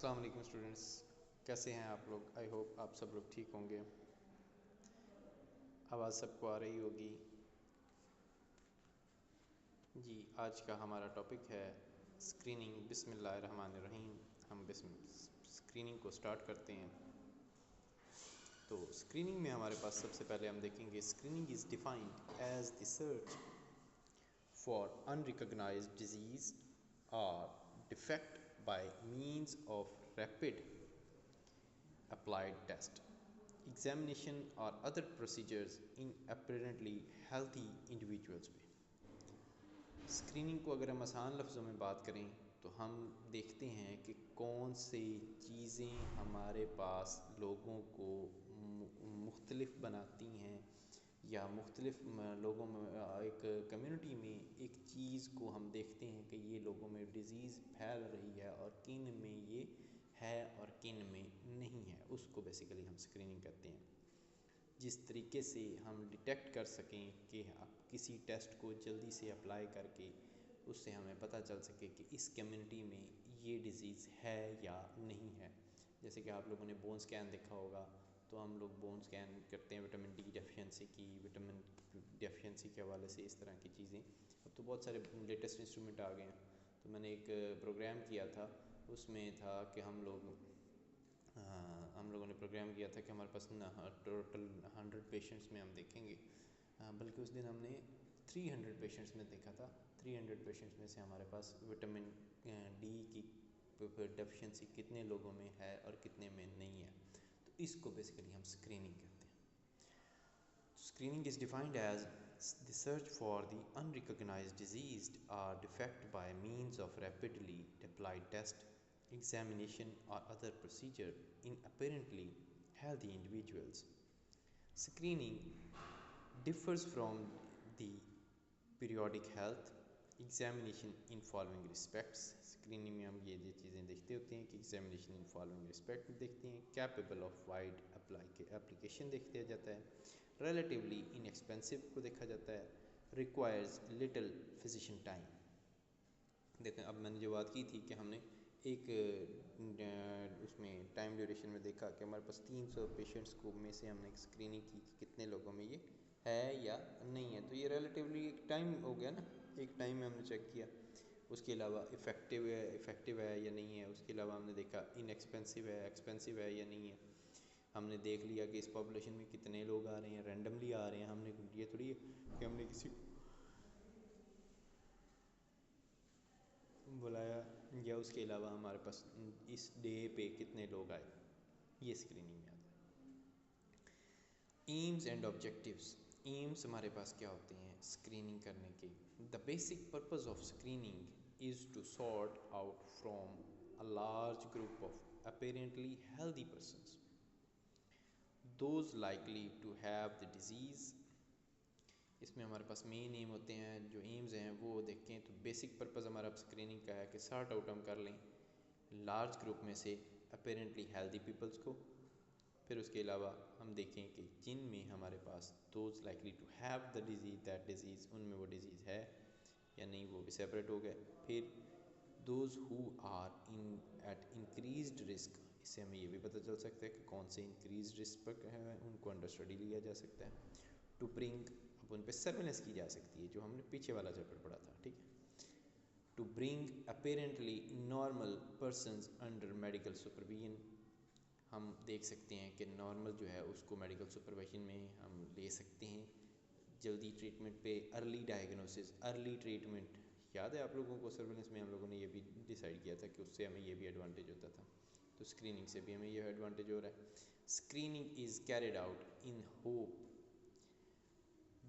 अस्सलाम वालेकुम स्टूडेंट्स, कैसे हैं आप लोग। आई होप आप सब लोग ठीक होंगे। आवाज़ सबको आ रही होगी जी। आज का हमारा टॉपिक है स्क्रीनिंग। बिस्मिल्लाहिर्रहमानिर्रहीम। हम स्क्रीनिंग को स्टार्ट करते हैं। तो स्क्रीनिंग में हमारे पास सबसे पहले हम देखेंगे screening is defined as the search for unrecognised disease और defect by means of rapid applied test, examination or other procedures in apparently healthy individuals पे। स्क्रीनिंग को अगर हम आसान लफ्ज़ों में बात करें तो हम देखते हैं कि कौन सी चीज़ें हमारे पास लोगों को मुख्तलिफ बनाती हैं या मुख्तलिफ लोगों में एक कम्युनिटी में एक चीज़ को हम देखते हैं कि ये लोगों में डिज़ीज़ फैल रही है और किन में ये है और किन में नहीं है, उसको बेसिकली हम स्क्रीनिंग करते हैं। जिस तरीके से हम डिटेक्ट कर सकें कि आप किसी टेस्ट को जल्दी से अप्लाई करके उससे हमें पता चल सके कि इस कम्युनिटी में ये डिज़ीज़ है या नहीं है। जैसे कि आप लोगों ने बोन स्कैन देखा होगा, तो हम लोग बोन स्कैन करते हैं विटामिन डी डेफिशिएंसी की, विटामिन डेफिशिएंसी के हवाले से इस तरह की चीज़ें। अब तो बहुत सारे लेटेस्ट इंस्ट्रूमेंट आ गए हैं। तो मैंने एक प्रोग्राम किया था, उसमें था कि हम लोगों ने प्रोग्राम किया था कि हमारे पास टोटल 100 पेशेंट्स में हम देखेंगे, बल्कि उस दिन हमने 300 पेशेंट्स में देखा था। 300 पेशेंट्स में से हमारे पास विटामिन डी की डेफिशिएंसी कितने लोगों में है और कितने में नहीं है। तो इसको बेसिकली हम स्क्रीनिंग कहते हैं। Screening is defined as the search for the unrecognised disease or defect by means of rapidly applied test, examination or other procedure in apparently healthy individuals. Screening differs from the periodic health examination in following respects. Screening में हम ये चीज़ें देखते होते हैं कि examination in following respect देखते हैं, capable of wide application देखते जाता है, relatively inexpensive को देखा जाता है, requires little physician time। देखें, अब मैंने जो बात की थी कि हमने एक उसमें टाइम ड्यूरेशन में देखा कि हमारे पास 300 पेशेंट्स को में से हमने स्क्रीनिंग की कि कितने लोगों में ये है या नहीं है। तो ये रिलेटिवली एक टाइम हो गया ना, एक टाइम में हमने चेक किया। उसके अलावा इफ़ेक्टिव है या नहीं है। उसके अलावा हमने देखा इनएक्सपेंसिव है या नहीं है। हमने देख लिया कि इस पॉपुलेशन में कितने लोग आ रहे हैं, रैंडमली आ रहे हैं। हमने ये थोड़ी है कि हमने किसी बुलाया या उसके अलावा हमारे पास इस डे पे कितने लोग आए, ये स्क्रीनिंग में आता है। AIIMS and objectives. एम्स हमारे पास क्या होते हैं स्क्रीनिंग करने के। The basic purpose of screening is to sort out from a large group of apparently healthy persons those likely to have the disease. इसमें हमारे पास मेन एम होते हैं, जो एम्स हैं वो देखें तो बेसिक पर्पस हमारा स्क्रीनिंग का है कि सॉर्ट आउट हम कर लें लार्ज ग्रुप में से अपेरेंटली हेल्दी पीपल्स को। फिर उसके अलावा हम देखें कि जिन में हमारे पास those likely to have the disease that disease, उनमें वो डिजीज़ है या नहीं, वो भी सेपरेट हो गए। फिर those who are in at increased risk, इससे हमें ये भी पता चल सकता है कि कौन से इंक्रीज रिस्क पर है, उनको अंडर स्टडी लिया जा सकता है। टू ब्रिंग, अब उन पर सर्वेलेंस की जा सकती है, जो हमने पीछे वाला चैप्टर पढ़ा था, ठीक है। To bring apparently normal persons under medical supervision, हम देख सकते हैं कि नॉर्मल जो है उसको मेडिकल सुपरविजन में हम ले सकते हैं। जल्दी ट्रीटमेंट पे अर्ली डायग्नोसिस, अर्ली ट्रीटमेंट। याद है आप लोगों को सर्वेलेंस में हम लोगों ने ये भी डिसाइड किया था कि उससे हमें ये भी एडवांटेज होता था, तो स्क्रीनिंग से भी हमें ये एडवांटेज हो रहा है। Screening is carried out in hope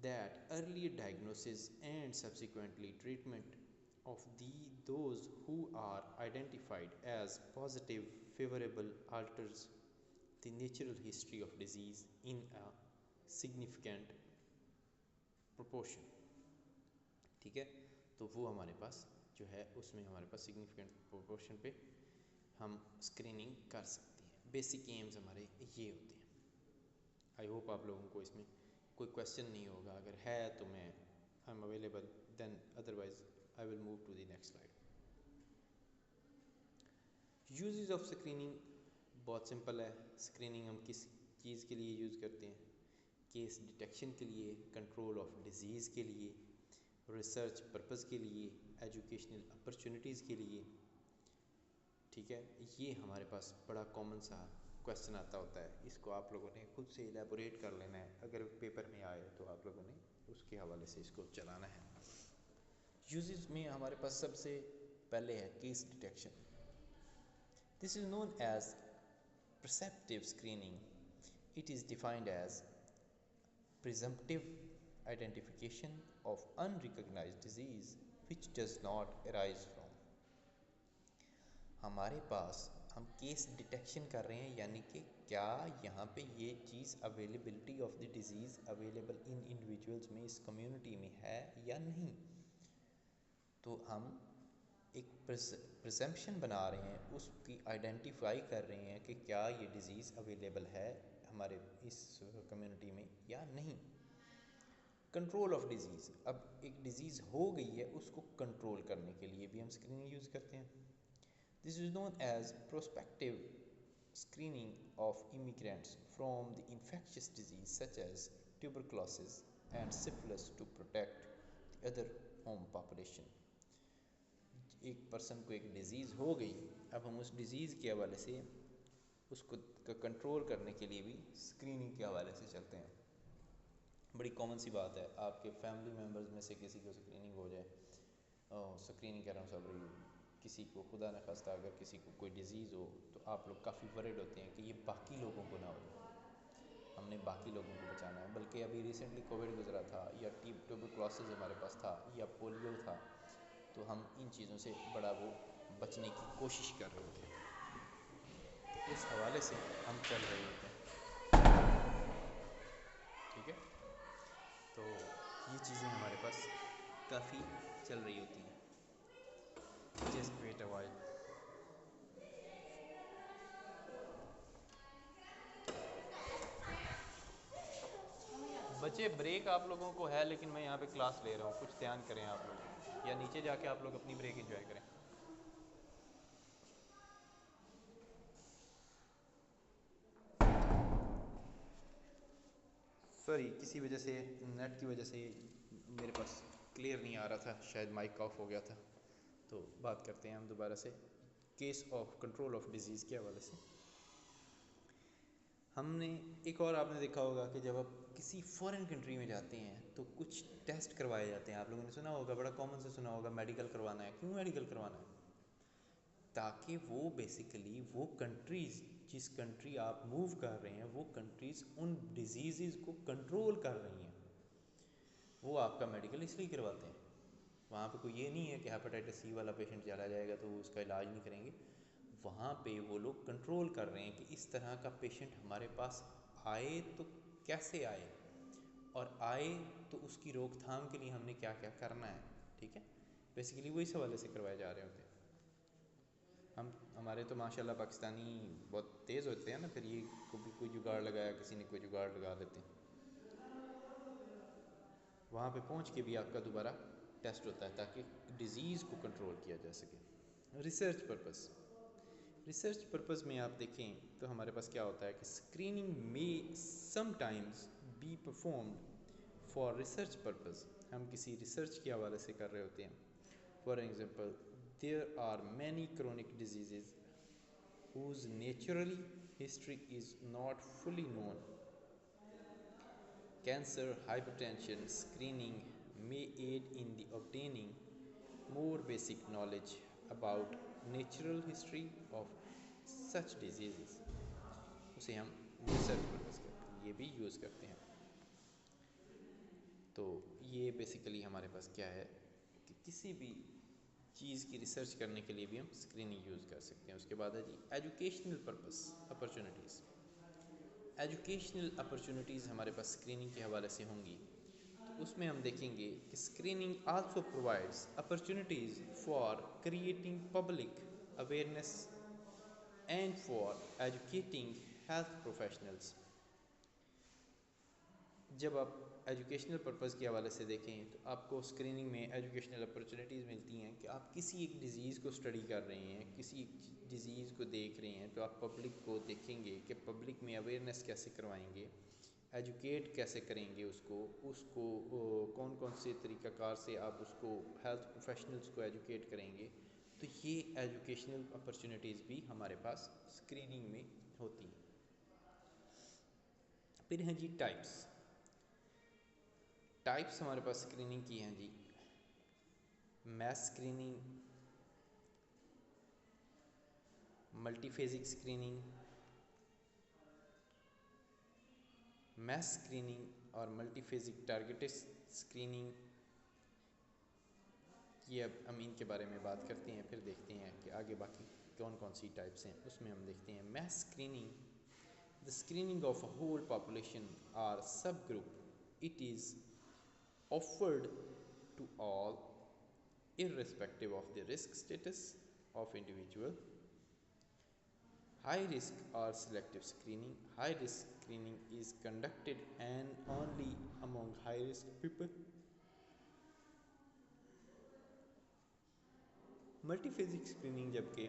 that early diagnosis and subsequently treatment of those who are identified as positive favorable alters the natural history of disease in a significant proportion। ठीक है, तो वो हमारे पास जो है उसमें हमारे पास सिग्निफिकेंट प्रोपोर्शन पे हम स्क्रीनिंग कर सकते हैं। बेसिक एम्स हमारे ये होते हैं। आई होप आप लोगों को इसमें कोई क्वेश्चन नहीं होगा। अगर है तो मैं I am available, then otherwise I will move to the next slide. Uses of screening बहुत सिंपल है। स्क्रीनिंग हम किस चीज़ के लिए यूज़ करते हैं? केस डिटेक्शन के लिए, कंट्रोल ऑफ डिजीज़ के लिए, रिसर्च पर्पज़ के लिए, एजुकेशनल अपॉर्चुनिटीज़ के लिए। ठीक है, ये हमारे पास बड़ा कॉमन सा क्वेश्चन आता होता है, इसको आप लोगों ने खुद से इलेबोरेट कर लेना है। अगर पेपर में आए तो आप लोगों ने उसके हवाले से इसको चलाना है। यूजेस में हमारे पास सबसे पहले है case detection. This is known as perceptive screening. It is defined as presumptive identification of unrecognized disease which does not arise from। हमारे पास हम केस डिटेक्शन कर रहे हैं, यानी कि क्या यहाँ पे ये चीज़ availability of the disease available in individuals में, इस कम्युनिटी में है या नहीं। तो हम एक प्रिजम्पशन बना रहे हैं, उसकी आइडेंटिफाई कर रहे हैं कि क्या ये डिज़ीज़ अवेलेबल है हमारे इस कम्युनिटी में या नहीं। कंट्रोल ऑफ डिज़ीज़, अब एक डिज़ीज़ हो गई है उसको कंट्रोल करने के लिए भी हम स्क्रीनिंग यूज़ करते हैं। This is known as prospective screening of immigrants from the infectious disease such as tuberculosis and syphilis to protect the other home population. एक पर्सन को एक डिज़ीज़ हो गई, अब हम उस डिज़ीज़ के हवाले से उसको कंट्रोल करने के लिए भी स्क्रीनिंग के हवाले से चलते हैं। बड़ी कॉमन सी बात है, आपके फैमिली मेम्बर्स में से किसी को स्क्रीनिंग हो जाए, स्क्रीनिंग कह रहा हूँ सब, किसी को खुदा न खास्ता अगर किसी को कोई डिज़ीज़ हो तो आप लोग काफ़ी वरीड होते हैं कि ये बाकी लोगों को ना हो, हमने बाकी लोगों को बचाना है। बल्कि अभी रिसेंटली कोविड गुजरा था, या ट्यूबरक्लोसिस हमारे पास था, या पोलियो था, तो हम इन चीज़ों से बड़ा वो बचने की कोशिश कर रहे होते हैं। तो इस हवाले से हम चल रहे होते हैं। ठीक है, तो ये चीज़ें हमारे पास काफ़ी चल रही होती हैं। Just wait a while. बच्चे ब्रेक आप लोगों को है, लेकिन मैं यहाँ पे क्लास ले रहा हूँ, कुछ ध्यान करें आप लोग, या नीचे जाके आप लोग अपनी ब्रेक एंजॉय करें। सॉरी, किसी वजह से, नेट की वजह से मेरे पास क्लियर नहीं आ रहा था, शायद माइक ऑफ हो गया था। तो बात करते हैं हम दोबारा से case of control of disease के हवाले से। हमने एक और आपने देखा होगा कि जब आप किसी फॉरेन कंट्री में जाते हैं तो कुछ टेस्ट करवाए जाते हैं। आप लोगों ने सुना होगा, बड़ा कॉमन से सुना होगा, मेडिकल करवाना है। क्यों मेडिकल करवाना है? ताकि वो बेसिकली वो कंट्रीज़, जिस कंट्री आप मूव कर रहे हैं, वो कंट्रीज़ उन डिजीज़ को कंट्रोल कर रही हैं। वो आपका मेडिकल इसलिए करवाते हैं। वहाँ पे कोई ये नहीं है कि हेपेटाइटिस सी वाला पेशेंट चला जाएगा तो उसका इलाज नहीं करेंगे। वहाँ पे वो लोग कंट्रोल कर रहे हैं कि इस तरह का पेशेंट हमारे पास आए तो कैसे आए, और आए तो उसकी रोकथाम के लिए हमने क्या क्या करना है। ठीक है, बेसिकली वो इस हवाले से करवाए जा रहे होते हैं। हमारे तो माशाल्लाह पाकिस्तानी बहुत तेज़ होते हैं ना, फिर ये कोई जुगाड़ लगाया, किसी ने कोई जुगाड़ लगा देते हैं। वहाँ पे पहुँच के भी आपका दोबारा टेस्ट होता है ताकि डिज़ीज़ को कंट्रोल किया जा सके। रिसर्च पर्पस, रिसर्च पर्पस में आप देखें तो हमारे पास क्या होता है कि स्क्रीनिंग में sometimes be performed for research purpose. हम किसी रिसर्च के हवाले से कर रहे होते हैं। For example, there are many chronic disease whose naturally history is not fully known. Cancer, hypertension screening may aid in the obtaining more basic knowledge about natural history of such diseases. उसे हम research purpose करते हैं, ये भी use करते हैं। तो ये बेसिकली हमारे पास क्या है कि किसी भी चीज़ की रिसर्च करने के लिए भी हम स्क्रीनिंग यूज़ कर सकते हैं। उसके बाद है जी educational purpose opportunities. Educational opportunities हमारे पास स्क्रीनिंग के हवाले से होंगी, तो उसमें हम देखेंगे कि screening also provides opportunities for creating public awareness and for educating health professionals. जब आप एजुकेशनल पर्पज़ के हवाले से देखें तो आपको स्क्रीनिंग में एजुकेशनल अपॉर्चुनिटीज़ मिलती हैं कि आप किसी एक डिज़ीज़ को स्टडी कर रहे हैं, किसी एक डिज़ीज़ को देख रहे हैं, तो आप पब्लिक को देखेंगे कि पब्लिक में अवेयरनेस कैसे करवाएंगे, एजुकेट कैसे करेंगे उसको कौन कौन से तरीक़ाकार से आप उसको हेल्थ प्रोफेशनल्स को एजुकेट करेंगे। तो ये एजुकेशनल अपॉर्चुनिटीज़ भी हमारे पास स्क्रीनिंग में होती हैं। फिर हैं जी टाइप्स हमारे पास स्क्रीनिंग की हैं जी। Mass screening, multiphasic screening, mass screening और मल्टीफेजिक टारगेटेड स्क्रीनिंग। ये अब हम इनके बारे में बात करते हैं, फिर देखते हैं कि आगे बाकी कौन कौन सी टाइप्स हैं। उसमें हम देखते हैं mass screening, the screening of a whole population और subgroup, it is offered to all irrespective of the risk status of individual. High risk or selective screening, high risk screening is conducted and only among high risk people. Multiphasic screening, जबकि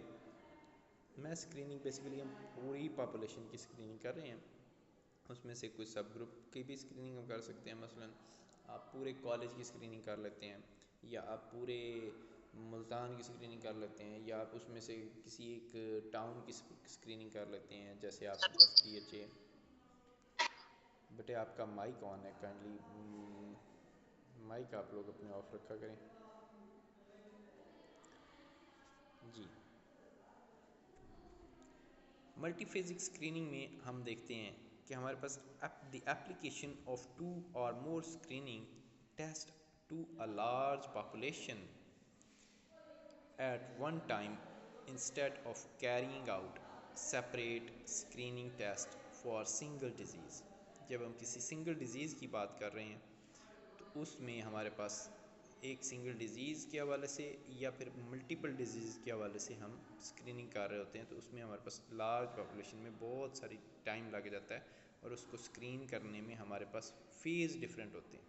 mass screening basically हम पूरी population की screening कर रहे हैं, उसमें से कुछ सब ग्रुप की भी स्क्रीनिंग हम कर सकते हैं। मसलन आप पूरे कॉलेज की स्क्रीनिंग कर लेते हैं, या आप पूरे मुल्तान की स्क्रीनिंग कर लेते हैं, या आप उसमें से किसी एक टाउन की स्क्रीनिंग कर लेते हैं। जैसे आपके पास THA, बेटे आपका माइक ऑन है, काइंडली माइक आप लोग अपने ऑफ रखा करें जी। मल्टीफेजिक स्क्रीनिंग में हम देखते हैं कि हमारे पास द एप्लीकेशन ऑफ 2 और more screening test to a large population at one time instead of carrying out separate screening test for single disease। जब हम किसी सिंगल डिज़ीज़ की बात कर रहे हैं तो उसमें हमारे पास एक सिंगल डिज़ीज़ के हवाले से या फिर मल्टीपल डिजीज़ के हवाले से हम स्क्रीनिंग कर रहे होते हैं, तो उसमें हमारे पास लार्ज पॉपुलेशन में बहुत सारी टाइम लग जाता है, और उसको स्क्रीन करने में हमारे पास फ़ेज़ डिफरेंट होते हैं।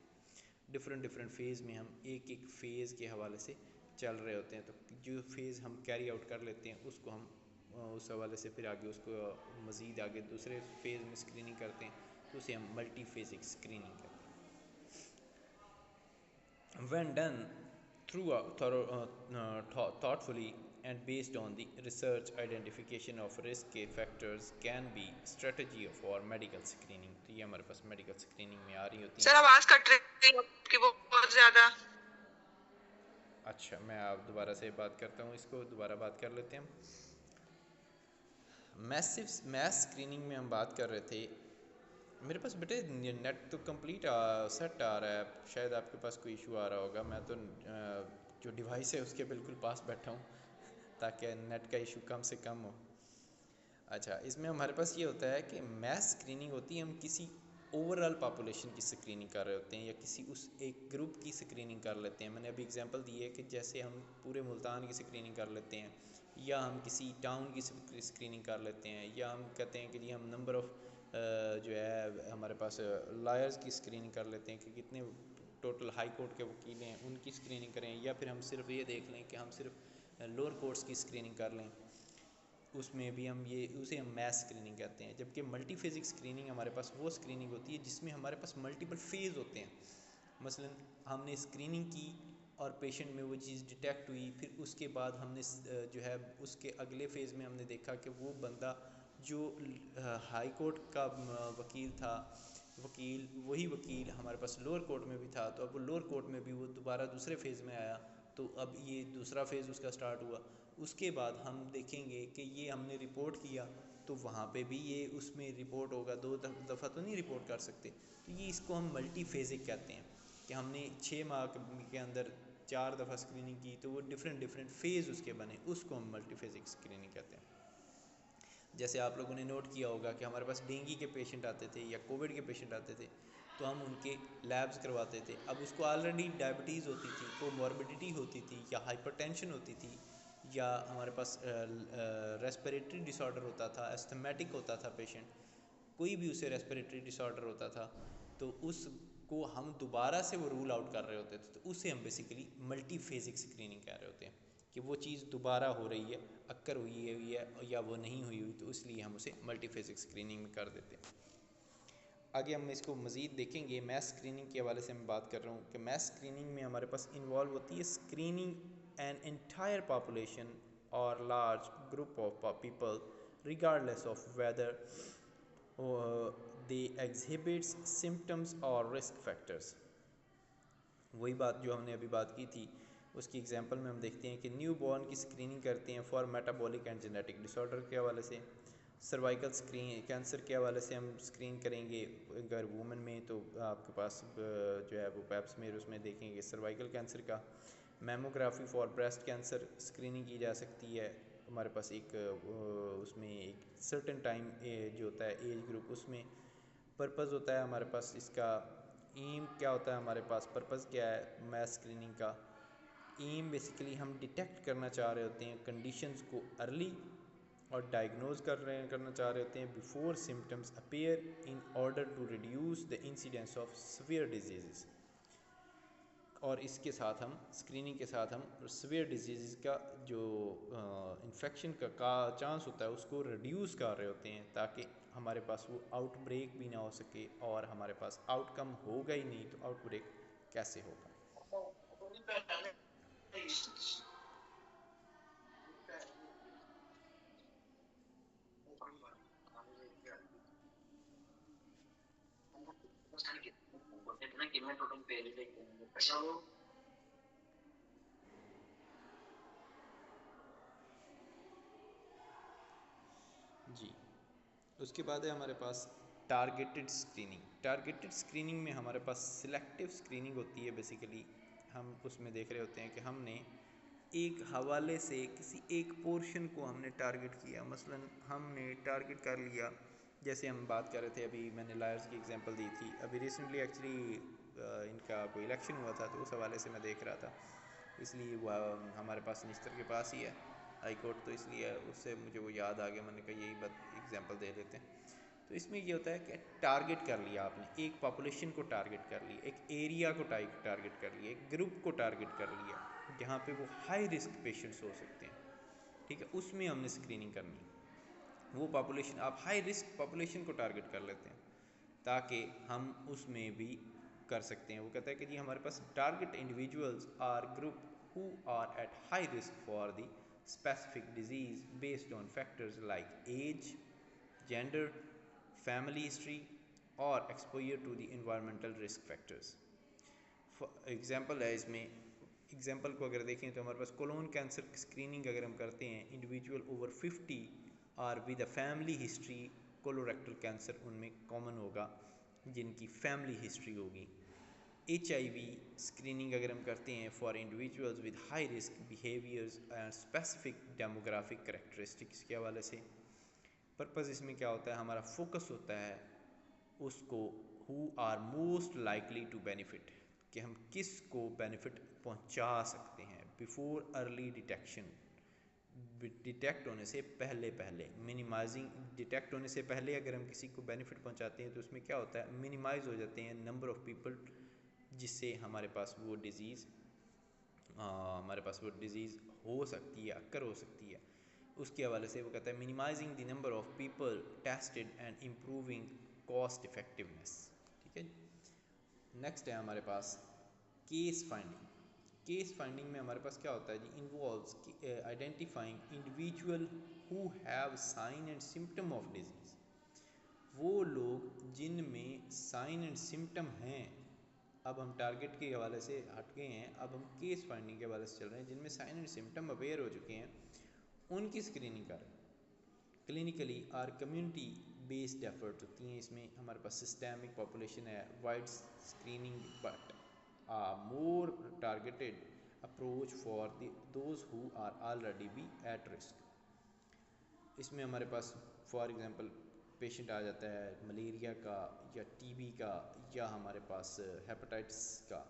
डिफरेंट फ़ेज़ में हम एक फ़ेज़ के हवाले से चल रहे होते हैं, तो जो फेज़ हम कैरी आउट कर लेते हैं उसको हम उस हवाले से फिर आगे उसको मज़ीद आगे दूसरे फेज़ में स्क्रीनिंग करते हैं, तो उसे हम मल्टीफेजिक स्क्रीनिंग कहते हैं। When done thoughtfully and based on the research, identification of risk factors can be strategy for medical screening। तो ये हमारे पास मेडिकल स्क्रीनिंग में आ रही होती है। सर आवाज़ कट रही है आपकी बहुत ज़्यादा। अच्छा, मैं आप दोबारा से बात करता हूँ, इसको दोबारा बात कर लेते हैं। मैस स्क्रीनिंग में हम बात कर रहे थे। मेरे पास बेटे नेट तो कंप्लीट सेट आ रहा है, शायद आपके पास कोई इशू आ रहा होगा। मैं तो जो डिवाइस है उसके बिल्कुल पास बैठा हूँ ताकि नेट का इशू कम से कम हो। अच्छा, इसमें हमारे पास ये होता है कि मैस स्क्रीनिंग होती है, हम किसी ओवरऑल पॉपुलेशन की स्क्रीनिंग कर रहे होते हैं या किसी उस एक ग्रुप की स्क्रीनिंग कर लेते हैं। मैंने अभी एग्जांपल दी है कि जैसे हम पूरे मुल्तान की स्क्रीनिंग कर लेते हैं, या हम किसी टाउन की स्क्रीनिंग कर लेते हैं, या हम कहते हैं कि जी हम नंबर ऑफ़ जो है हमारे पास लॉयर्स की स्क्रीनिंग कर लेते हैं कि कितने टोटल हाई कोर्ट के वकील हैं उनकी स्क्रीनिंग करें, या फिर हम सिर्फ ये देख लें कि हम सिर्फ लोअर कोर्ट्स की स्क्रीनिंग कर लें, उसमें भी हम उसे हम मैस स्क्रीनिंग कहते हैं। जबकि मल्टीफेजिक स्क्रीनिंग हमारे पास वो स्क्रीनिंग होती है जिसमें हमारे पास मल्टीपल फेज़ होते हैं। मसलन हमने स्क्रीनिंग की और पेशेंट में वो चीज़ डिटेक्ट हुई, फिर उसके बाद हमने जो है उसके अगले फ़ेज़ में हमने देखा कि वो बंदा जो हाई कोर्ट का वकील था, वही वकील हमारे पास लोअर कोर्ट में भी था, तो अब वो लोअर कोर्ट में भी वो दोबारा दूसरे फेज़ में आया, तो अब ये दूसरा फेज़ उसका स्टार्ट हुआ। उसके बाद हम देखेंगे कि ये हमने रिपोर्ट किया, तो वहाँ पे भी ये उसमें रिपोर्ट होगा, 2 दफ़ा तो नहीं रिपोर्ट कर सकते। तो ये इसको हम मल्टीफेजिक कहते हैं कि हमने 6 माह के अंदर 4 दफ़ा स्क्रीनिंग की, तो वो डिफरेंट फ़ेज़ उसके बने, उसको हम मल्टीफेजिक स्क्रीनिंग कहते हैं। जैसे आप लोगों ने नोट किया होगा कि हमारे पास डेंगू के पेशेंट आते थे या कोविड के पेशेंट आते थे, तो हम उनके लैब्स करवाते थे। अब उसको ऑलरेडी डायबिटीज़ होती थी, कोमॉर्बिडिटी होती थी, या हाइपरटेंशन होती थी, या हमारे पास रेस्पिरेटरी डिसऑर्डर होता था, एस्थमेटिक होता था पेशेंट, कोई भी उसे रेस्पिरेटरी डिसऑर्डर होता था, तो उस को हम दोबारा से वो रूल आउट कर रहे होते थे, तो उसे हम बेसिकली मल्टी फेजिक स्क्रीनिंग कह रहे होते हैं कि वो चीज़ दोबारा हो रही है, अक्कर हुई है या वो नहीं हुई तो इसलिए हम उसे मल्टी फेजिक स्क्रीनिंग में कर देते हैं। आगे हम इसको मज़ीद देखेंगे। मैस स्क्रीनिंग के हवाले से मैं बात कर रहा हूँ कि मैस स्क्रीनिंग में हमारे पास इन्वॉल्व होती है स्क्रीनिंग एन एंटायर पॉपुलेशन और large group of people regardless of whether they exhibits symptoms और रिस्क फैक्टर्स। वही बात जो हमने अभी बात की थी, उसकी एग्जांपल में हम देखते हैं कि न्यू बॉर्न की स्क्रीनिंग करते हैं for metabolic and genetic disorder के हवाले से। सर्वाइकल स्क्रीन कैंसर के हवाले से हम स्क्रीन करेंगे अगर वुमेन में, तो आपके पास जो है वो पैप्समेयर उसमें देखेंगे सर्वाइकल कैंसर का। Mammography for breast cancer screening की जा सकती है। हमारे पास एक उसमें एक सर्टेन टाइम जो होता है एज ग्रुप, उसमें पर्पज़ होता है हमारे पास इसका। एम क्या होता है हमारे पास, पर्पज़ क्या है मैस स्क्रीनिंग का? एम बेसिकली हम डिटेक्ट करना चाह रहे होते हैं कंडीशंस को अर्ली और डायग्नोज करना चाह रहे होते हैं before symptoms appear in order to reduce the incidence of severe disease. और इसके साथ हम स्क्रीनिंग के साथ हम सीवियर डिजीज़ का जो इन्फेक्शन का चांस होता है उसको रिड्यूस कर रहे होते हैं, ताकि हमारे पास वो आउटब्रेक भी ना हो सके, और हमारे पास आउटकम होगा ही नहीं तो आउटब्रेक कैसे होगा। जी, उसके बाद है हमारे पास टारगेटेड स्क्रीनिंग। टारगेटेड स्क्रीनिंग में हमारे पास सिलेक्टिव स्क्रीनिंग होती है। बेसिकली हम उसमें देख रहे होते हैं कि हमने एक हवाले से किसी एक पोर्शन को हमने टारगेट किया। मसलन हमने टारगेट कर लिया, जैसे हम बात कर रहे थे अभी, मैंने लायर्स की एग्जांपल दी थी अभी रिसेंटली एक्चुअली इनका कोई इलेक्शन हुआ था, तो उस हवाले से मैं देख रहा था, इसलिए वह हमारे पास निस्तर के पास ही है हाई कोर्ट, तो इसलिए उससे मुझे वो याद आ गया, मैंने कहा यही बात एग्जांपल दे लेते हैं। तो इसमें ये होता है कि टारगेट कर लिया आपने, एक पॉपुलेशन को टारगेट कर लिया, एक एरिया को टारगेट कर लिया, एक ग्रुप को टारगेट कर लिया जहाँ पे वो हाई रिस्क पेशेंट्स हो सकते हैं, ठीक है, उसमें हमने स्क्रीनिंग करनी है। वो पॉपुलेशन, आप हाई रिस्क पॉपुलेशन को टारगेट कर लेते हैं ताकि हम उसमें भी कर सकते हैं। वो कहता है कि जी हमारे पास target individuals or group who are at high risk for the specific disease based on factors like age, gender, family history or exposure to the environmental risk factors। Example है इसमें, एग्जाम्पल को अगर देखें तो हमारे पास कोलोन कैंसर स्क्रीनिंग अगर हम करते हैं, इंडिविजुअल ओवर 50 और with a family history, colorectal cancer उनमें कॉमन होगा जिनकी फैमिली हिस्ट्री होगी। HIV स्क्रीनिंग अगर हम करते हैं for individuals with high risk behaviours and specific demographic characteristics के हवाले से। पर्पज़ इसमें क्या होता है, हमारा फोकस होता है उसको who are most likely to benefit, कि हम किस को बेनिफिट पहुंचा सकते हैं बिफोर अर्ली डिटेक्शन, डिटेक्ट होने से पहले मिनिमाइजिंग। डिटेक्ट होने से पहले अगर हम किसी को बेनिफिट पहुंचाते हैं तो उसमें क्या होता है, मिनिमाइज हो जाते हैं नंबर ऑफ़ पीपल जिससे हमारे पास वो डिज़ीज़ हो सकती है, अक्कर हो सकती है। उसके हवाले से वो कहता है minimizing the number of people tested and improving cost effectiveness, ठीक है। नेक्स्ट है हमारे पास केस फाइंडिंग। केस फाइंडिंग में हमारे पास क्या होता है जी, involves identifying individual who have sign and symptom of disease. वो लोग जिनमें साइन एंड सिम्टम हैं, अब हम टारगेट के हवाले से हट गए हैं, अब हम केस फाइंडिंग के हवाले से चल रहे हैं, जिनमें साइन एंड सिम्टम अवेयर हो चुके हैं उनकी स्क्रीनिंग कर रहे हैं। क्लिनिकली और कम्युनिटी बेस्ड एफर्ट होती हैं इसमें। हमारे पास सिस्टमिक पॉपुलेशन है, wide screening but more targeted approach for those who are already be at risk. इसमें हमारे पास फॉर एग्जांपल पेशेंट आ जाता है मलेरिया का या टीबी का या हमारे पास हेपेटाइटिस का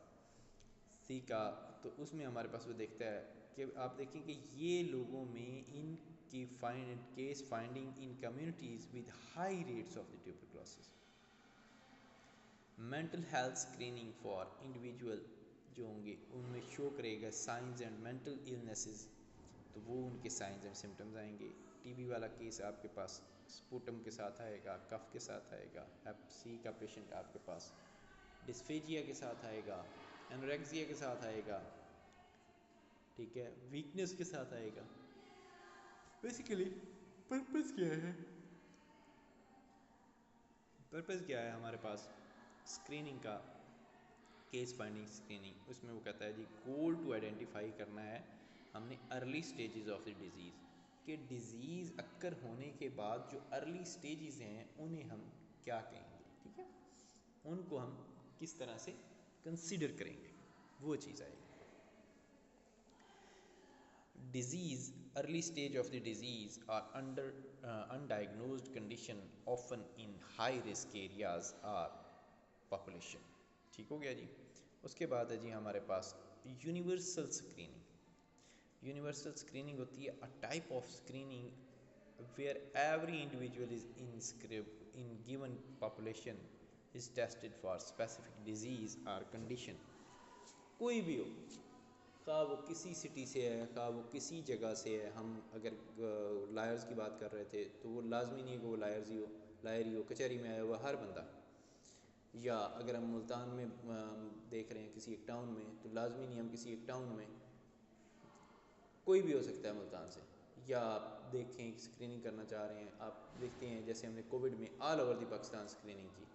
सी का, तो उसमें हमारे पास वो देखता है कि आप देखें कि ये लोगों में इनकी case finding in communities with high rates of the tuberculosis. Mental health screening for individual जो होंगे उनमें शो करेगा साइंस एंड मेंटल इलनेसेस, तो वो उनके साइंस एंड सिम्टम्स आएंगे। टीबी वाला केस आपके पास स्पूटम के साथ आएगा, कफ के साथ आएगा। हेप सी का पेशेंट आपके पास डिस्फेजिया के साथ आएगा, एनोरेक्सिया के साथ आएगा, ठीक है, वीकनेस के साथ आएगा। बेसिकली पर्पस क्या है, पर्पस क्या है हमारे पास स्क्रीनिंग का, केस फाइंडिंग स्क्रीनिंग, उसमें वो कहता है जी गोल टू आइडेंटिफाई करना है हमने early stages of the disease, कि डिज़ीज़ अक्कर होने के बाद जो अर्ली स्टेजेस हैं उन्हें हम क्या कहेंगे, ठीक है, उनको हम किस तरह से कंसीडर करेंगे, वो चीज़ आएगी। Disease, early stage of the disease or under undiagnosed condition often in high risk areas or population, ठीक हो गया जी। उसके बाद है जी हमारे पास यूनिवर्सल स्क्रीनिंग। यूनिवर्सल स्क्रीनिंग होती है a type of screening where every individual is in given population is tested for specific disease or condition. कोई भी हो, खा वो किसी सिटी से है, खा वो किसी जगह से है। हम अगर लायर्स की बात कर रहे थे तो वो लाजमी नहीं है कि वो लायर ही हो, कचहरी में आया हुआ हर बंदा, या अगर हम मुल्तान में देख रहे हैं किसी एक टाउन में, तो लाजमी नहीं हम किसी एक टाउन में, कोई भी हो सकता है मुल्तान से। या आप देखें स्क्रीनिंग करना चाह रहे हैं, आप देखते हैं जैसे हमने कोविड में all over the Pakistan screening की,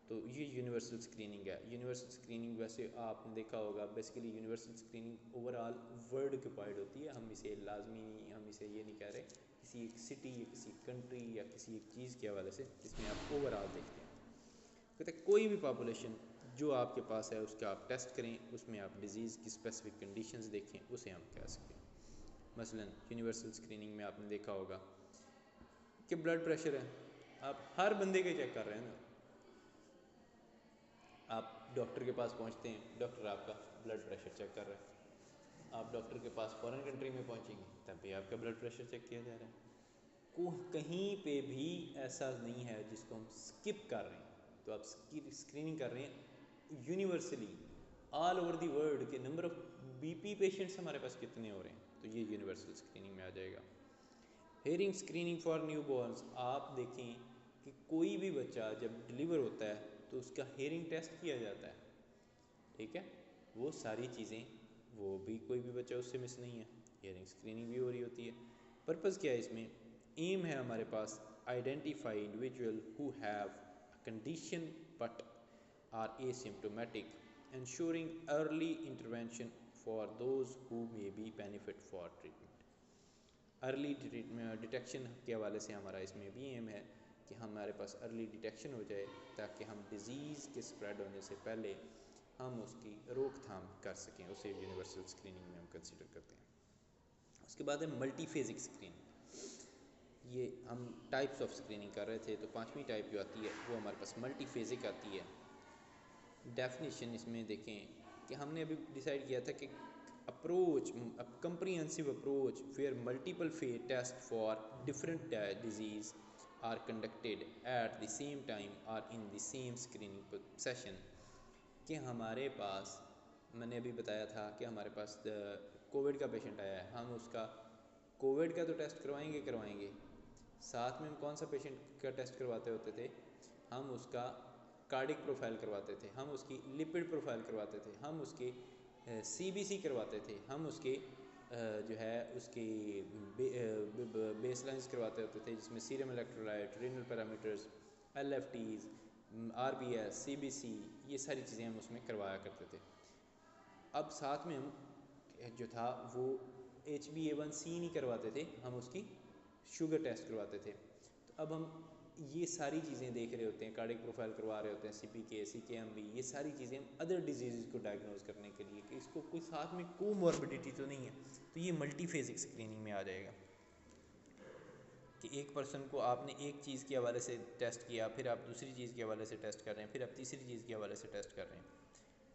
तो ये यूनिवर्सल स्क्रीनिंग है। यूनिवर्सल स्क्रीनिंग वैसे आपने देखा होगा, basically universal screening overall world occupied होती है। हम इसे लाजमी नहीं, हम इसे ये नहीं कह रहे किसी एक सिटी या किसी कंट्री या किसी एक चीज़ के हवाले से, जिसमें आप ओवरऑल देखते हैं। कहते हैं कोई भी पॉपुलेशन जो आपके पास है उसका आप टेस्ट करें, उसमें आप डिज़ीज़ की स्पेसिफिक कंडीशंस देखें, उसे हम कह सकते हैं। मसलन यूनिवर्सल स्क्रीनिंग में आपने देखा होगा कि ब्लड प्रेशर है, आप हर बंदे के चेक कर रहे हैं ना, आप डॉक्टर के पास पहुंचते हैं, डॉक्टर आपका ब्लड प्रेशर चेक कर रहा है। आप डॉक्टर के पास फॉरेन कंट्री में पहुंचेंगे तब भी आपका ब्लड प्रेशर चेक किया जा रहा है। कहीं पे भी ऐसा नहीं है जिसको हम स्किप कर रहे हैं, तो आप स्क्रीनिंग कर रहे हैं universally all over the world के नंबर ऑफ बीपी पेशेंट्स हमारे पास कितने हो रहे हैं, तो ये यूनिवर्सल स्क्रीनिंग में आ जाएगा। हेयरिंग स्क्रीनिंग फॉर न्यूबॉर्न्स, आप देखें कि कोई भी बच्चा जब डिलीवर होता है तो उसका हेयरिंग टेस्ट किया जाता है, ठीक है, वो सारी चीज़ें, वो भी कोई भी बच्चा उससे मिस नहीं है, हेयरिंग स्क्रीनिंग भी हो रही होती है। पर्पज़ क्या है इसमें, एम है हमारे पास identify individual who have condition but are asymptomatic, ensuring early intervention for those who may be benefit for treatment। Early detection के हवाले से हमारा इसमें भी एम है कि हमारे पास अर्ली डिटेक्शन हो जाए ताकि हम डिज़ीज़ के स्प्रेड होने से पहले हम उसकी रोकथाम कर सकें, उसे यूनिवर्सल स्क्रीनिंग में हम कंसिडर करते हैं। उसके बाद है मल्टी फेजिक स्क्रीनिंग। ये हम टाइप्स ऑफ स्क्रीनिंग कर रहे थे, तो पांचवी टाइप जो आती है वो हमारे पास मल्टी फेजिक आती है। डेफिनेशन इसमें देखें कि हमने अभी डिसाइड किया था कि approach, comprehensive approach where multiple phase tests for different disease are conducted at the same time or in the same screening session। कि हमारे पास, मैंने अभी बताया था कि हमारे पास कोविड का पेशेंट आया है, हम उसका कोविड का तो टेस्ट करवाएंगे, साथ में हम कौन सा पेशेंट का टेस्ट करवाते होते थे, हम उसका कार्डिक प्रोफाइल करवाते थे, हम उसकी लिपिड प्रोफाइल करवाते थे, हम उसके CBC करवाते थे, हम उसके जो है उसकी बेसलाइंस करवाते होते थे, जिसमें serum electrolyte, renal parameters, LFTs, RBS, CBC, ये सारी चीज़ें हम उसमें करवाया करते थे। अब साथ में हम जो था वो HbA1c नहीं करवाते थे, हम उसकी शुगर टेस्ट करवाते थे। तो अब हम ये सारी चीज़ें देख रहे होते हैं, कार्डिक प्रोफाइल करवा रहे होते हैं, CPK, CKMB, ये सारी चीज़ें हम अदर डिजीज़ को डायग्नोज करने के लिए कि इसको कोई साथ में कोमॉर्बिडिटी तो नहीं है, तो ये मल्टी फेजिक स्क्रीनिंग में आ जाएगा कि एक पर्सन को आपने एक चीज़ के हवाले से टेस्ट किया, फिर आप दूसरी चीज़ के हवाले से टेस्ट कर रहे हैं, फिर आप तीसरी चीज़ के हवाले से टेस्ट कर रहे हैं।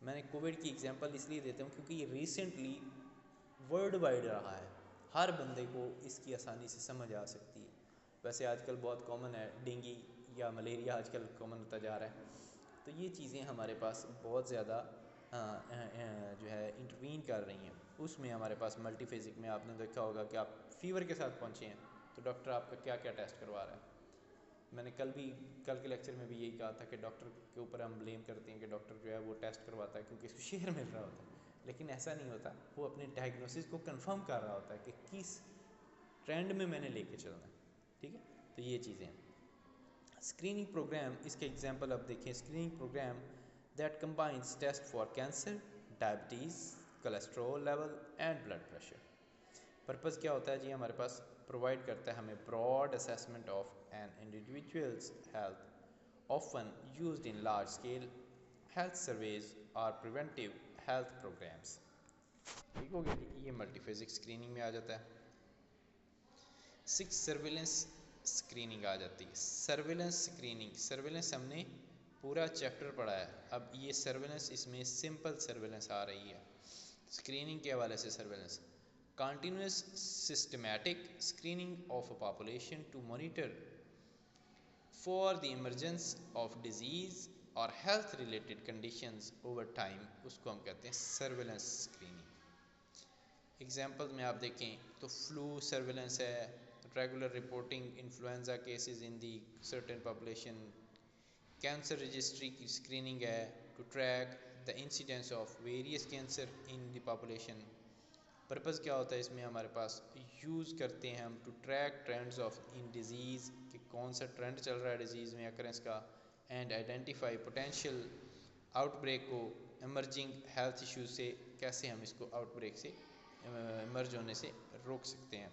मैंने कोविड की एग्जांपल इसलिए देता हूँ क्योंकि ये रिसेंटली वर्ल्ड वाइड रहा है, हर बंदे को इसकी आसानी से समझ आ सकती है। वैसे आजकल बहुत कॉमन है, डेंगू या मलेरिया आजकल कॉमन होता जा रहा है, तो ये चीज़ें हमारे पास बहुत ज़्यादा जो है इंटरवीन कर रही हैं। उसमें हमारे पास मल्टीफेजिक में आपने देखा होगा कि आप फीवर के साथ पहुँचे हैं तो डॉक्टर आपका क्या क्या टेस्ट करवा रहा है। मैंने कल के लेक्चर में भी यही कहा था कि डॉक्टर के ऊपर हम ब्लेम करते हैं कि डॉक्टर जो है वो टेस्ट करवाता है क्योंकि इसको शेयर मिल रहा होता है, लेकिन ऐसा नहीं होता। वो अपने डायग्नोसिस को कंफर्म कर रहा होता है कि किस ट्रेंड में मैंने लेके चलना है। ठीक है, तो ये चीज़ें हैं। स्क्रीनिंग प्रोग्राम, इसके एग्जांपल अब देखें। Screening programme that combines test for cancer, diabetes, cholesterol level and blood pressure. Purpose क्या होता है जी? हमारे पास प्रोवाइड करता है हमें broad assessment of an individual's health, often used in large scale health surveys और प्रिवेंटिव हेल्थ प्रोग्राम्स। ठीक हो गया जी, ये मल्टीफेजिक स्क्रीनिंग में आ जाता है। 6 सर्विलेंस स्क्रीनिंग आ जाती है। सर्विलेंस स्क्रीनिंग, सर्विलेंस हमने पूरा चैप्टर पढ़ा है, अब ये सर्विलेंस इसमें सिंपल सर्विलेंस आ रही है स्क्रीनिंग के हवाले से। Surveillance continuous systematic screening of a population to monitor for the emergence of disease or health related conditions over time, उसको हम कहते हैं सर्विलेंस स्क्रीनिंग। एग्जाम्पल में आप देखें तो फ्लू सर्विलेंस है, regular reporting influenza cases in the certain population, cancer registry की स्क्रीनिंग है to track the incidence of various cancer in the population. Purpose क्या होता है इसमें? हमारे पास यूज़ करते हैं हम to track trends of in disease, कि कौन सा ट्रेंड चल रहा है डिज़ीज़ में अकरेंस का, एंड आइडेंटिफाई पोटेंशियल आउटब्रेक को एमर्जिंग हेल्थ इश्यूज से कैसे हम इसको आउटब्रेक से इमर्ज होने से रोक सकते हैं।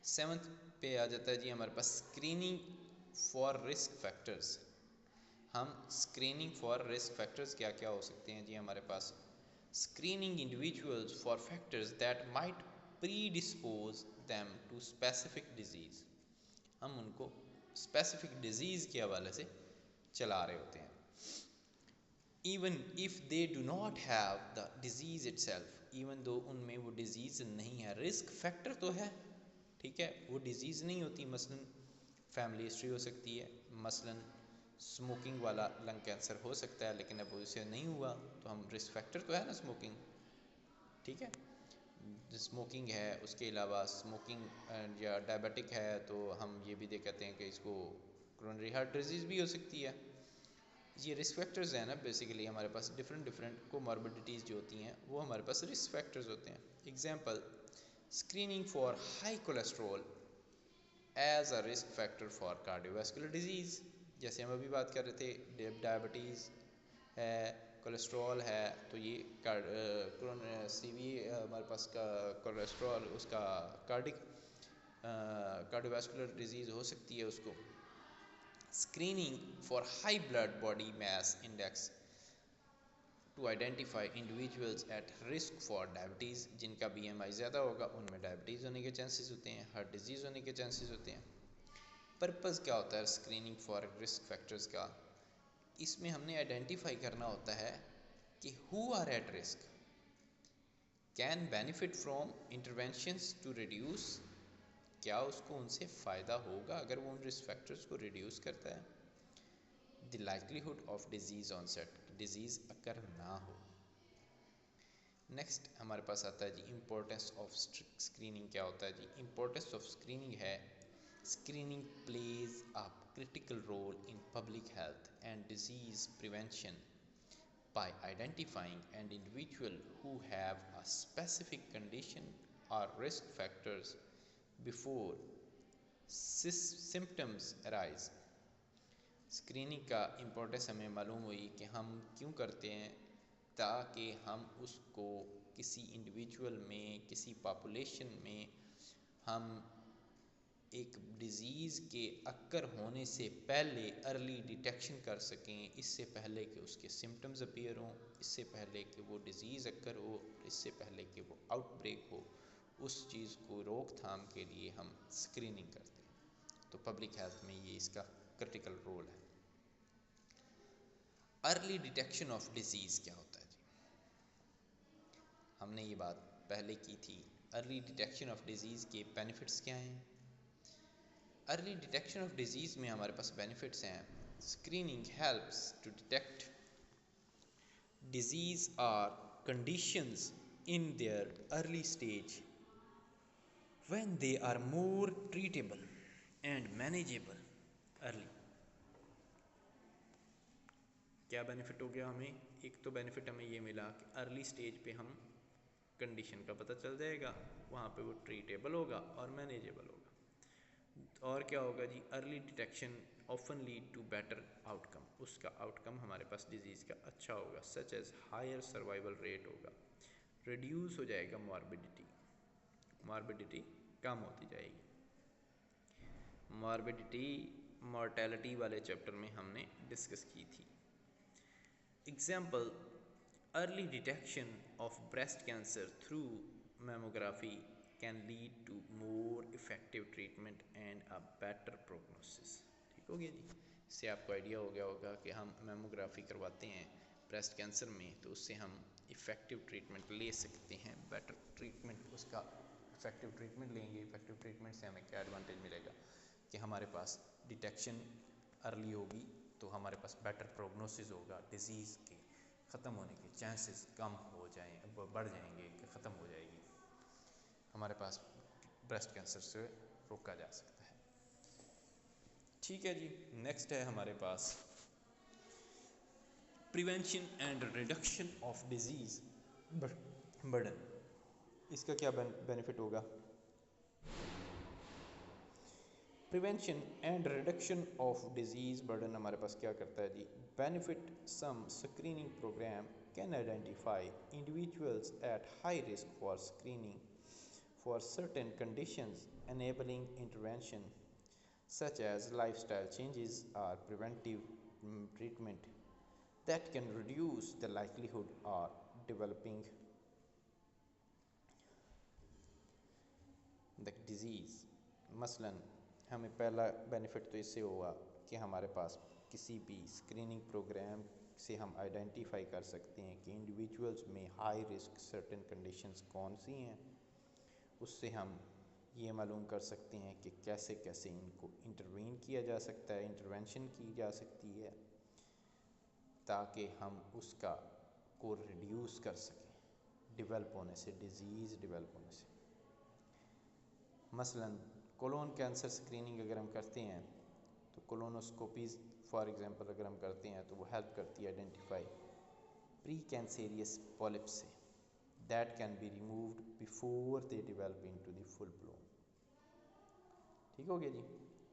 7th पे आ जाता है जी हमारे पास स्क्रीनिंग फॉर रिस्क फैक्टर्स। हम स्क्रीनिंग फॉर रिस्क फैक्टर्स क्या क्या हो सकते हैं जी हमारे पास? Screening individuals for factors that might predispose them to specific disease। हम उनको specific disease के हवाले से चला रहे होते हैं। Even if they do not have the disease itself, even though उनमें वो disease नहीं है, risk factor तो है, ठीक है, वो disease नहीं होती। मसलन फैमिली हिस्ट्री हो सकती है, मसलन स्मोकिंग वाला लंग कैंसर हो सकता है, लेकिन अब उसे नहीं हुआ तो हम रिस्क फैक्टर तो है ना स्मोकिंग। ठीक है, स्मोकिंग है, उसके अलावा स्मोकिंग या डायबिटिक है तो हम ये भी देख कहते हैं कि इसको कोरोनरी हार्ट डिजीज़ भी हो सकती है। ये रिस्क फैक्टर्स हैं ना बेसिकली। हमारे पास डिफरेंट कोमॉर्बिडिटीज़ जो होती हैं वो हमारे पास रिस्क फैक्टर्स होते हैं। Example, screening for high cholesterol as a risk factor for cardiovascular disease. जैसे हम अभी बात कर रहे थे, डायबिटीज़ है, कोलेस्ट्रॉल है, तो ये हमारे पास का कोलेस्ट्रॉल उसका कार्डियोवास्कुलर डिजीज़ हो सकती है उसको। Screening for high blood body mass index to identify individuals at risk for diabetes. जिनका BMI ज़्यादा होगा उनमें डायबिटीज़ होने के चांसेस होते हैं, हार्ट डिजीज़ होने के चांसेस होते हैं। पर्पज़ क्या होता है स्क्रीनिंग फॉर रिस्क फैक्टर्स का? इसमें हमने आइडेंटिफाई करना होता है कि who are at risk, can benefit from interventions to reduce, क्या उसको उनसे फ़ायदा होगा अगर वो उन रिस्क फैक्टर्स को रिड्यूस करता है। The likelihood of disease onset, disease occur ना हो। नेक्स्ट हमारे पास आता है जी इम्पोर्टेंस ऑफ स्क्रीनिंग। क्या होता है जी? इम्पोर्टेंस ऑफ स्क्रीनिंग है, screening plays a critical role in public health and disease prevention by identifying an individual who have a specific condition or risk factors before symptoms arise। Screening का importance हमें मालूम हुई कि हम क्यों करते हैं, ताकि हम उसको किसी इंडिविजुअल में, किसी पॉपुलेशन में हम एक डिज़ीज़ के अक्कर होने से पहले अर्ली डिटेक्शन कर सकें, इससे पहले कि उसके सिम्टम्स अपीयर हों, इससे पहले कि वो डिज़ीज़ अक्कर हो, इससे पहले कि वो आउटब्रेक हो। उस चीज़ को रोकथाम के लिए हम स्क्रीनिंग करते हैं। तो पब्लिक हेल्थ में ये इसका क्रिटिकल रोल है। अर्ली डिटेक्शन ऑफ डिज़ीज़ क्या होता है जी? हमने ये बात पहले की थी। अर्ली डिटेक्शन ऑफ डिज़ीज़ के बेनिफिट्स क्या हैं? अर्ली डिटेक्शन ऑफ डिज़ीज़ में हमारे पास बेनिफिट्स हैं। Screening helps to detect disease or conditions in their early stage when they are more treatable and manageable early. क्या बेनिफिट हो गया हमें? एक तो बेनिफिट हमें ये मिला कि अर्ली स्टेज पे हम कंडीशन का पता चल जाएगा, वहाँ पे वो ट्रीटेबल होगा और मैनेजेबल होगा। और क्या होगा जी? Early detection often lead to better outcome, उसका आउटकम हमारे पास डिजीज़ का अच्छा होगा, such as higher survival rate होगा, रिड्यूस हो जाएगा मॉर्बिडिटी कम होती जाएगी। मॉर्बिडिटी मॉर्टेलिटी वाले चैप्टर में हमने डिस्कस की थी। Example, early detection of breast cancer through mammography can lead to more effective treatment and a better prognosis. ठीक हो गया जी? इससे आपको आइडिया हो गया होगा कि हम मैमोग्राफी करवाते हैं ब्रेस्ट कैंसर में तो उससे हम इफ़ेक्टिव ट्रीटमेंट ले सकते हैं, बेटर ट्रीटमेंट, उसका इफ़ेक्टिव ट्रीटमेंट लेंगे। इफ़ेक्टिव ट्रीटमेंट से हमें क्या एडवांटेज मिलेगा कि हमारे पास डिटेक्शन अर्ली होगी तो हमारे पास बेटर प्रोग्नोसिस होगा, डिज़ीज़ के ख़त्म होने के चांसेस कम हो जाएँ, बढ़ जाएंगे, ख़त्म हो जाएगी, हमारे पास ब्रेस्ट कैंसर से रोका जा सकता है। ठीक है जी, नेक्स्ट है हमारे पास prevention and reduction of disease burden. इसका क्या बेनिफिट होगा? Prevention and reduction of disease burden हमारे पास क्या करता है जी? Benefit, some screening program can identify individuals at high risk for screening for certain conditions, enabling intervention such as lifestyle changes or preventive treatment that can reduce the likelihood of developing the disease. मसलन हमें पहला benefit तो इससे हुआ कि हमारे पास किसी भी स्क्रीनिंग प्रोग्राम से हम आइडेंटिफाई कर सकते हैं कि इंडिविजुअल्स में हाई रिस्क सर्टेन कंडीशंस कौन सी हैं, उससे हम ये मालूम कर सकते हैं कि कैसे कैसे इनको इंटरवीन किया जा सकता है, इंटरवेंशन की जा सकती है ताकि हम उसका को रिड्यूस कर सकें डेवलप होने से, डिज़ीज़ डेवलप होने से। मसलन कोलोन कैंसर स्क्रीनिंग अगर हम करते हैं तो कोलोनोस्कोपीज़ फॉर एग्जांपल अगर हम करते हैं तो वो हेल्प करती है आइडेंटिफाई प्री कैंसेरियस पॉलिप्स से that can be removed before they develop into the full blown। ठीक हो गया जी?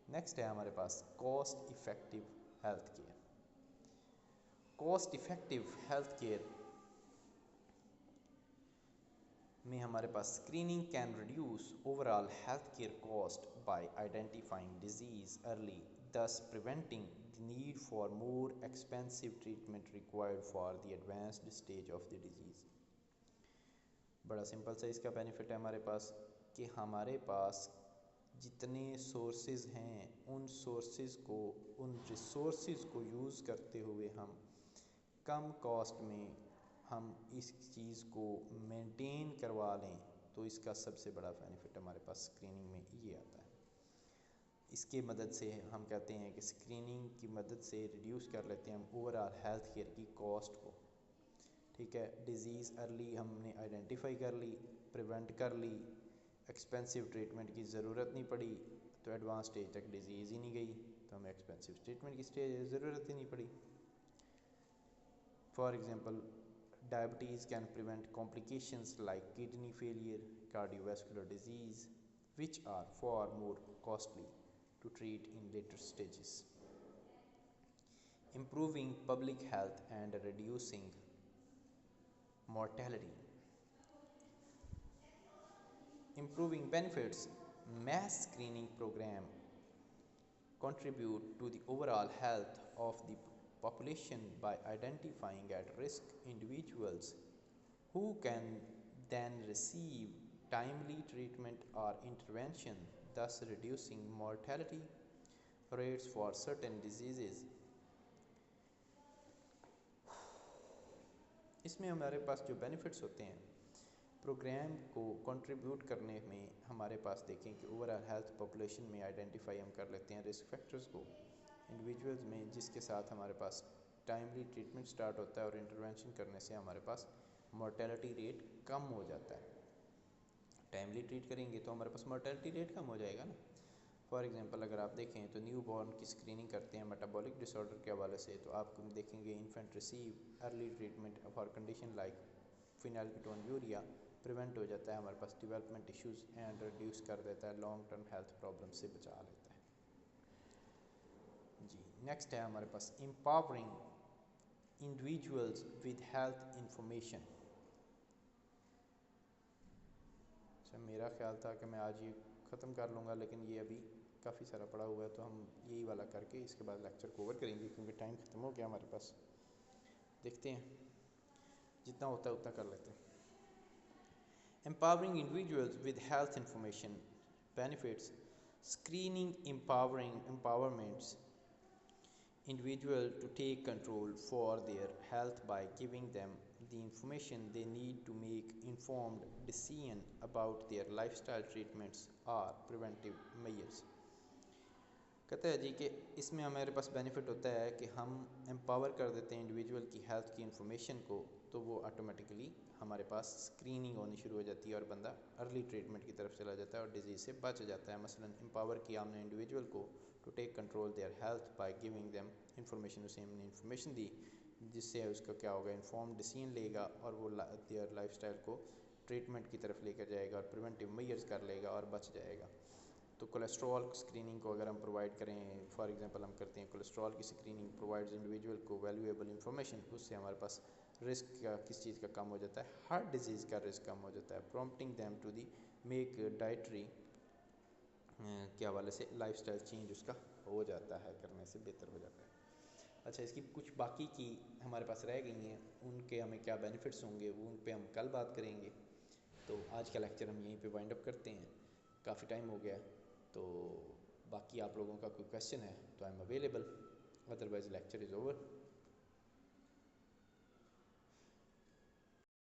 नेक्स्ट है हमारे पास cost effective health care. Cost effective health care में हमारे पास screening can reduce overall health care cost by identifying disease early, thus preventing the need for more expensive treatment required for the advanced stage of the disease। बड़ा simple सा इसका benefit है हमारे पास कि हमारे पास जितने सोर्सेज हैं उन सोर्सेज को, उन रिसोर्सेज को यूज़ करते हुए हम कम कॉस्ट में हम इस चीज़ को मेंटेन करवा लें, तो इसका सबसे बड़ा बेनिफिट हमारे पास स्क्रीनिंग में ये आता है। इसके मदद से हम कहते हैं कि स्क्रीनिंग की मदद से रिड्यूस कर लेते हैं हम ओवरऑल हेल्थ केयर की कॉस्ट को। ठीक है, डिज़ीज़ अर्ली हमने आइडेंटिफाई कर ली, प्रिवेंट कर ली, एक्सपेंसिव ट्रीटमेंट की ज़रूरत नहीं पड़ी, तो एडवांस स्टेज तक डिज़ीज़ ही नहीं गई तो हमें एक्सपेंसिव ट्रीटमेंट की ज़रूरत ही नहीं पड़ी। For example, diabetes can prevent complications like kidney failure, cardiovascular disease which are far more costly to treat in later stages, improving public health and reducing mortality. Improving benefits, mass screening program contribute to the overall health of the population by identifying at-risk individuals who can then receive timely treatment or intervention, thus reducing mortality rates for certain diseases। इसमें हमारे पास जो benefits होते हैं programme को contribute करने में, हमारे पास देखें कि ओवरऑल हेल्थ पॉपुलेशन में आइडेंटिफाई हम कर लेते हैं रिस्क फैक्टर्स को, इंडिविजुअल्स में जिसके साथ हमारे पास टाइमली ट्रीटमेंट स्टार्ट होता है और इंटरवेंशन करने से हमारे पास मोर्टेलिटी रेट कम हो जाता है। टाइमली ट्रीट करेंगे तो हमारे पास मोर्टेलिटी रेट कम हो जाएगा ना। फॉर एग्जांपल अगर आप देखें तो न्यू बॉर्न की स्क्रीनिंग करते हैं मेटाबॉलिक डिसऑर्डर के हवाले से, तो आप देखेंगे infant receive early treatment for condition like phenylketonuria, prevent हो जाता है हमारे पास डेवलपमेंट इश्यूज एंड रिड्यूस कर देता है, लॉन्ग टर्म हेल्थ प्रॉब्लम से बचा लेता है जी। नेक्स्ट है हमारे पास empowering individuals with health information. अच्छा, मेरा ख्याल था कि मैं आज ये ख़त्म कर लूँगा, लेकिन ये अभी काफ़ी सारा पड़ा हुआ है, तो हम यही वाला करके इसके बाद लेक्चर कवर करेंगे क्योंकि टाइम ख़त्म हो गया हमारे पास। देखते हैं जितना होता है उतना कर लेते हैं। Empowering individuals with health information benefits. Screening empowerments individual to take control for their health by giving them the information they need to make informed decision about their lifestyle treatments or preventive measures। कहते हैं जी कि इसमें हमारे पास benefit होता है कि हम empower कर देते हैं इंडिविजुअल की हेल्थ की इंफॉर्मेशन को, तो वो ऑटोमेटिकली हमारे पास स्क्रीनिंग होनी शुरू हो जाती है और बंदा अर्ली ट्रीटमेंट की तरफ चला जाता है और डिजीज़ से बच जाता है। मसलन एम्पावर किया हमने इंडिविजुअल को to take control their health by giving them information, उसे हमने इंफॉर्मेशन दी जिससे उसका क्या होगा, इन्फॉर्म डिसीजन लेगा और वो देयर लाइफस्टाइल को ट्रीटमेंट की तरफ लेकर जाएगा और प्रिवेंटिव मेजर्स कर लेगा और बच जाएगा। तो कोलेस्ट्रॉल स्क्रीनिंग को अगर हम प्रोवाइड करें, फॉर एग्जांपल हम करते हैं कोलेस्ट्रॉल की स्क्रीनिंग प्रोवाइड्स इंडिविजुअल को वैल्यूएबल इंफॉर्मेशन, उससे हमारे पास रिस्क का किस चीज़ का कम हो जाता है, हार्ट डिजीज़ का रिस्क कम हो जाता है। Prompting them to the make dietary के हवाले से लाइफस्टाइल चेंज उसका हो जाता है, करने से बेहतर हो जाता है। अच्छा, इसकी कुछ बाकी की हमारे पास रह गई हैं, उनके हमें क्या बेनिफिट्स होंगे वो उन पे हम कल बात करेंगे। तो आज का लेक्चर हम यहीं पे वाइंड अप करते हैं, काफ़ी टाइम हो गया। तो बाकी आप लोगों का कोई क्वेश्चन है तो आई am available, otherwise lecture is over.